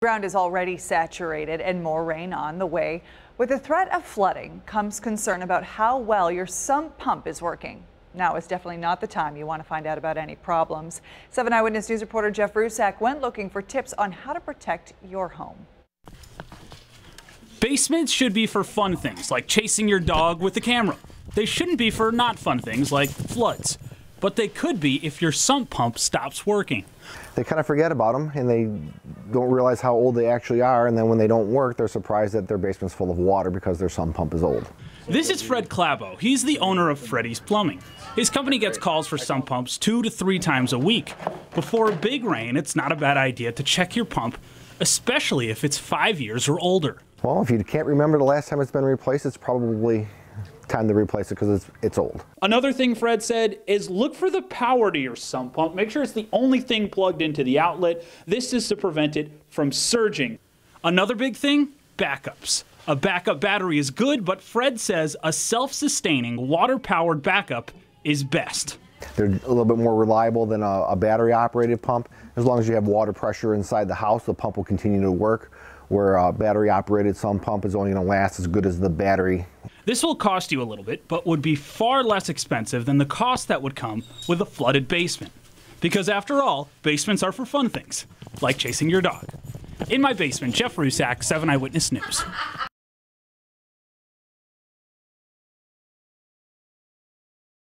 Ground is already saturated and more rain on the way. With the threat of flooding comes concern about how well your sump pump is working. Now is definitely not the time you want to find out about any problems. 7 Eyewitness News reporter Jeff Rusak went looking for tips on how to protect your home. Basements should be for fun things like chasing your dog with the camera. They shouldn't be for not fun things like floods. But they could be if your sump pump stops working. They kind of forget about them and they don't realize how old they actually are, and then when they don't work, they're surprised that their basement's full of water because their sump pump is old. This is Fred Clavo. He's the owner of Freddy's Plumbing. His company gets calls for sump pumps 2 to 3 times a week. Before a big rain, it's not a bad idea to check your pump, especially if it's 5 years or older. Well, if you can't remember the last time it's been replaced, it's probably time to replace it because it's old. Another thing Fred said is look for the power to your sump pump. Make sure it's the only thing plugged into the outlet. This is to prevent it from surging. Another big thing, backups. A backup battery is good, but Fred says a self-sustaining water-powered backup is best. They're a little bit more reliable than a battery-operated pump. As long as you have water pressure inside the house, the pump will continue to work, where a battery-operated sump pump is only going to last as good as the battery. This will cost you a little bit, but would be far less expensive than the cost that would come with a flooded basement. Because after all, basements are for fun things, like chasing your dog. In my basement, Jeff Rusak, 7 Eyewitness News.